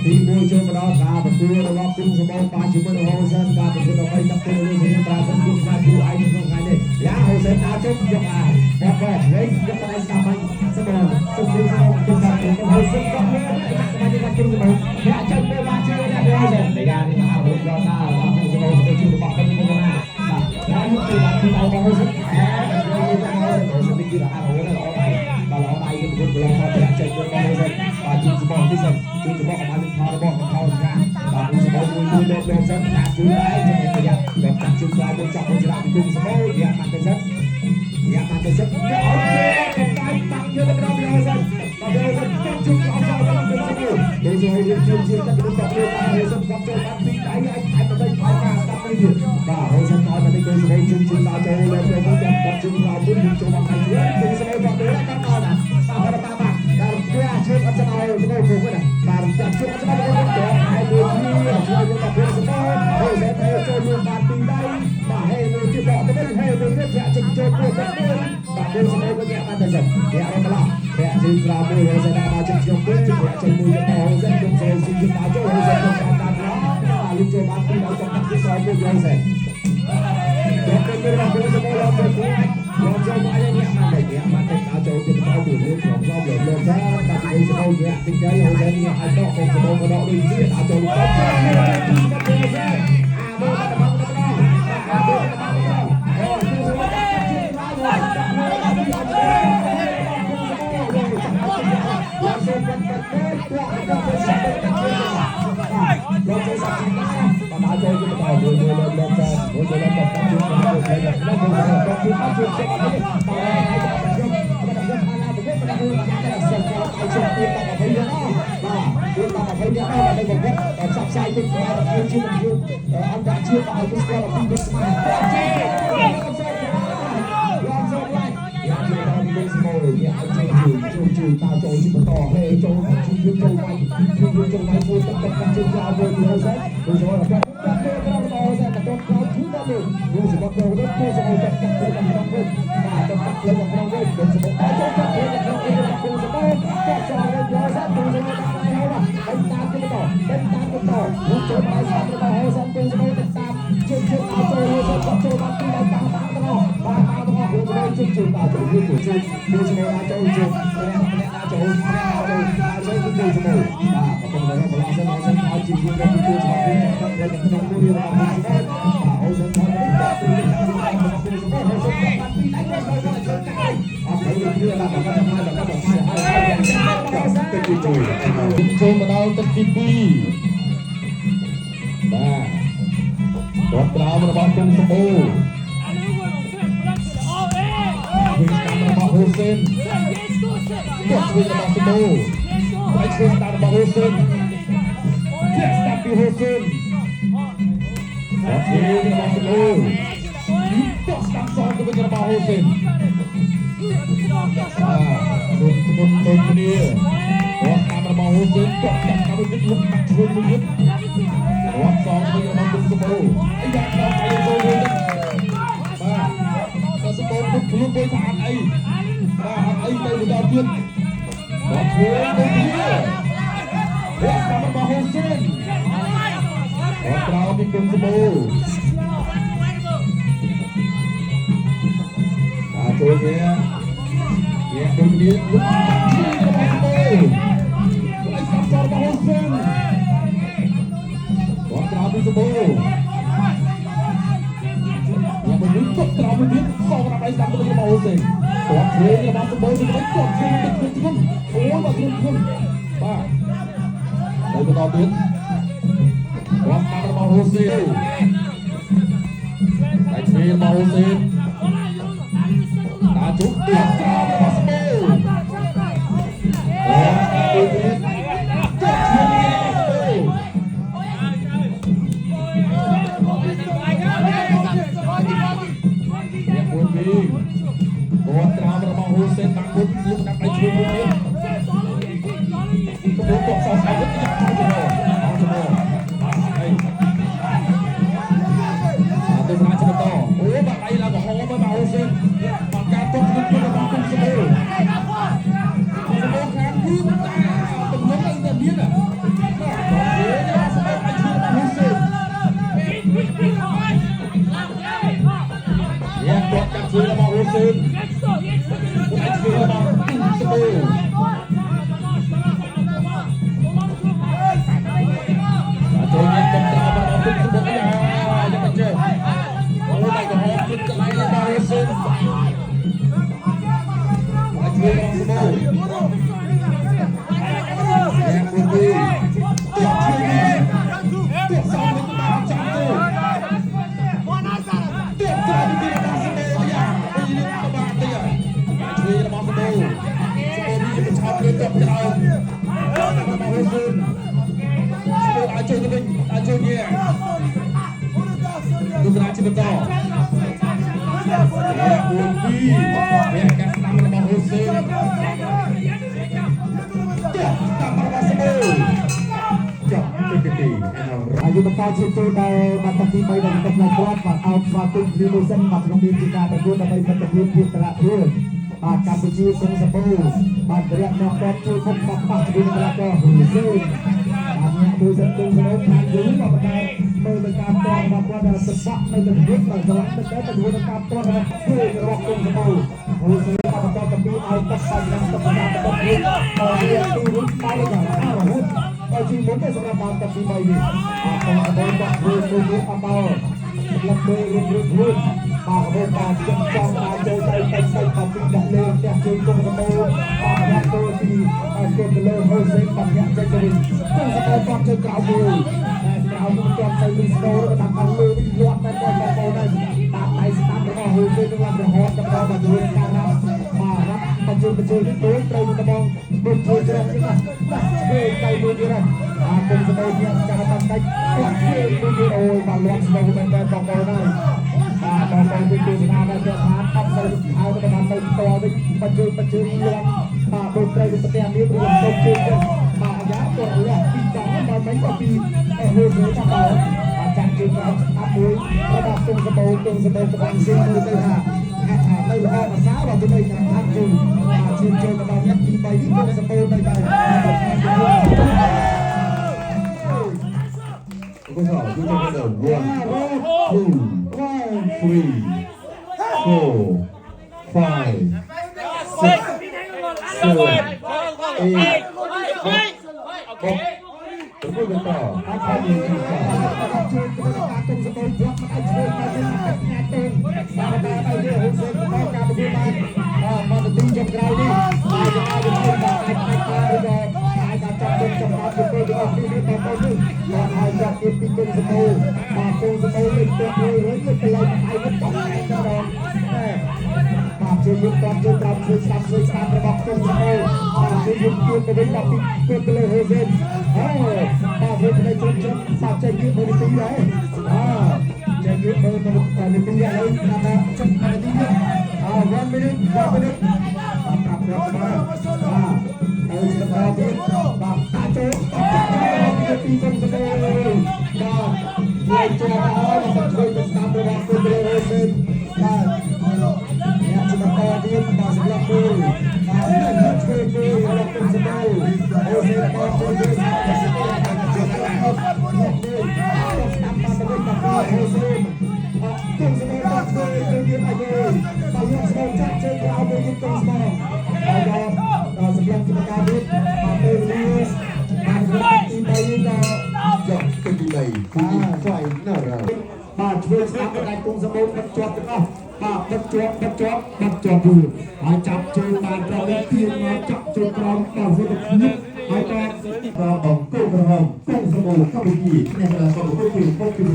ទីមួយចូលមកដល់ការប្រគួតរបស់គុំសម្បូរបាជាមួយនឹងហូសិនការប្រគួតដើម្បីចាប់ទៅលើសេនត្រាទាំងគុំថាគូឯងក្នុងថ្ងៃនេះយ៉ាហូសិនដើរជុំយកអាបបវិញយកទៅស្ដាប់វិញសម្បូរសុំទីសម្បូរគុំថាគុំហូសិនក៏មានតែថាគុំសម្បូរគេអាចចូលទៅបានជាអ្នកហូសិនតែយ៉ាងនេះអារម្មណ៍ដល់តារបស់គុំសម្បូរទៅជួយរបស់គុំទៅណាបាទហើយមកទីបាត់ទីដល់ហូសិនគឺអារម្មណ៍ដល់អត់ដល់អត់ឯងគុំប្រឡងមកតែចេញទៅហូសិនបាទជួយសម្បូរទីសិនជួយសម្បូរអត់បានផលរបស់เขาចាបាទគុំសម្បូរមួយលើកសិនថាជួយឯងចេញទៅយ៉ាងដល់តាជួយស្លាយទៅចាប់ច្រាក់គុំសម្បូរយ៉ាងបានទៅសិនយ៉ាបានទៅសិនអូខេកំដៅបាក់យកទៅដល់ហើយសិនដល់ហើយសិនជួយអត់ចូលដល់ទៅសិនទៅជួយជួយទៅដល់ទៅហើយសិនចាប់ចូលបាត់ពីដៃឲ្យខែទៅដល់បាយការស្ដាប់ទៅទៀតបាទហើយសិនឲ្យទៅគុំសម្បូរជួយដល់ចូលលើទៅចាប់ជួយដល់មុនចូលមកហើយគុំសម្បូរបាត់ទៅដល់ណាបាទដល់ដល់ជួយជួយអត់ចូលទៅទៅគូណាបាទជួយអត់ចូលទៅដល់ហើយមួយជួយទៅដល់គុំសម្បូរហើយសិនទៅចូលលើបាត់ពីដៃបាទហើយមួយជួយដល់ទៅហើយមួយទៀតចាក់ចូលទៅបាទដូចស្ដីវិញបានតែសិនគេអត់ម្ល៉េះគេជឿក្រៅមួយហើយស្ដាប់មកជិះខ្ញុំវិញគេចេញមួយទៅហើយសិនខ្ញុំចូលស៊ីជិះដល់ចូលហើយសិនខ្ញុំតាមតាមបាទលុបចូលបានពីដល់ចង់តាក់ទីសមួយហើយសិនដល់ពេលគេរកទៅសម្បូរដល់ទៅគួរយកចូលមកឲ្យអ្នកបានតែអ្នកបានតែដល់ចូលទៅដល់ទៅរឿងក្នុងក្នុងលើលើថាតាពីសម្បូរអ្នកទីដែរហើយសិនអ្នកឲ្យដល់ទៅសម្បូរមកដល់ដូចនេះដល់ចូលទៅជួយតើចូលជីបន្តហេចូលជួយចូលវាយជួយចូលវាយមួយទឹកទឹកជួយយកមួយទៅសិនដូចចូលដល់ទៅដល់ទៅទៅទៅជួយដល់នេះយើងសម្រាប់ទៅទៅសម្រាប់ចាក់ទៅក្នុងវិញបាទទៅចាក់ទៅក្នុងវិញទៅសម្រាប់ទៅចាក់ទៅក្នុងវិញទៅសម្រាប់ចាក់ចូលយកសិនទៅសម្រាប់ហើយហើយតាមទៅទៅតាមទៅទៅចូលដល់ស្រាប់ទៅហើយសិនទៅសម្រាប់តាមជួយជួយដល់ចូលសិនចូលដល់ទីដល់តាមតាមទៅបាទតាមទៅជួយជួយដល់ចូលជួយជួយជួយសម្រាប់ចូលជួយចូលចូលគឺសម្បូរបាទក៏ប៉ុន្តែបលសិនឲ្យជាជាទៅជួយសម្បូរទៅក្នុងមួយរបស់មួយសម្បូរអូសិនទៅដល់ទៅសម្បូរហើយសិនបានពីដៃទៅចូលអត់ទៅគឺដល់ដល់ដល់ដល់ទៅជួយចូលមកដល់ទឹកទី2បាទគាត់ក្រោមរបស់គុំសម្បូរវិញតាមរបស់ហ៊ូសេនគាត់វិញរបស់សម្បូរហើយជួយតាមរបស់ហ៊ូសេនជាស្ដាប់ពីហ៊ូសេនគាត់វិញរបស់សម្បូរគាត់ស្ដាប់សងទៅវិញរបស់ហ៊ូសេនរួមទៅទៅគ្នាគាត់តាមរបស់ហ៊ូសេនគាត់ចាប់តាមវិញលុបដាក់ជួយមួយទៀតគាត់សងវិញរបស់គុំសម្បូរអាយ៉ាដល់ទៅចូលវិញបាទសម្បូរពុកខ្លួនទៅថាអីបាទអីទៅដល់ទៀតគាត់ធ្វើទៅទៀតគាត់តាមរបស់ហ៊ូសេនគាត់ក្រោមពីគុំសម្បូរបាទចូលគ្នាយកទៅទៀតលុបជួយរបស់សម្បូរហើយស្ដាប់ចូលរបស់ហ៊ូសេនគាត់ក្រោមពីសម្បូរមួយគាត់ក្រោមទៀតសងរាប់ឲ្យស្ដាប់ទៅរបស់ហ៊ូសេនគាត់ធ្វើរបស់សម្បូរទៅគាត់ធ្វើទឹកធ្ងន់អូបាទធ្ងន់បាទទៅបន្តទៀតគាត់តាមរបស់ហ៊ូសេនតែធ្វើរបស់ហ៊ូសេនតាជុកគាត់ក្រោមរបស់សម្បូរគាត់ទៅទៀតគាត់ធ្វើរបស់សម្បូរគាត់ក្រោមរបស់ហ៊ូសេនបាក់មុនលុបដាក់ដៃជួយមួយទៀតគាត់គាត់សោះស្អីទៅចាប់ចូលទៅហើយទៅស្រាច់បន្តអូបាក់ដៃឡើងកំហុងមកហ៊ូសេនបាក់ការទប់ទឹករបស់គុំសម្បូរខាងគូតាទំនងអីតែមានគាត់ Hussein Ajo tu pun Ajo dia Dukra Cipto Bunti biarkan senang dengan Hussein Ayo betul itu dari mata timai dan kebenaran out satu lulusan masuk di kita tersebut dapat bertemu di terakhir Kampuji sung sepuluh Madriak nombor cukup papas di neraka Hussein banyak Hussein tung menekan dulu benar menekan tuan bapak dalam sebab menekan dalam sebab kedua kantor dalam waktu sepuluh Hussein betul tapi autos panjang tepat dia turun paling arah Aji mungkin seberapa tapi ini apa ada terus apa lebih Pak Bapak jam aja saya tapi dah lewat cukup semua ada tu di belum Hussein banyak jadi sebab tu kau jam saya store tak perlu luar tempat dan tak baik tak berapa Hussein dengan berhot kepada dua sekarang marah betul-betul itu terus ngomong betul jelas kita kau budiran aku sebaiknya secara pantai kuat oh maluan sebagai member pokok ini pokok itu senada terhadap saya ada sampai toa betul-betul luar betul seperti yang dia belum betul makanya perlulah kita memang tapi Hussein apa chẳng chừng là áp mũi nó đặt tung sebau kebang sing mũi tây hà đây là mà sáu vào tụi mình ăn chừng chừng mà đang nhắc đi bay đi tung sebau tây tây có sao chúng ta bắt đầu 1 2 3 4 5 6 7 8 Betul betul. Apa dia cakap? Katung sebab buat makan sebab macam ngatung. Mana dia Hussein kau kan berbuat. Mana tunjuk kau ni. Ada campur cepat betul dengan ini betul ni. Yang ada pikir sebab. Katung sebab itu itu kalau ayat tak Jumlah kampung sampai waktu semua. Jumlah pemerintah pilih Hussein. Masuk ke dalam saja ini berpindah. Jadi berpindah lain nama cepat dia. 1 minute. Berapa? Tahu sebentar dia. Kacau. Pinjam sekali. Mulai coba sampai ke sampai waktu pilih Hussein. Sebentar dia masih lapor. Vừa sáng cái này cũng sẽ bốn bật chuột được không? Bật chuột vừa. Hãy chạm chơi bàn cho đến tiền mà chạm chơi con bảo vệ được nhất. Hãy cho bóng câu hồng, câu sẽ bầu các vị này là có một câu chuyện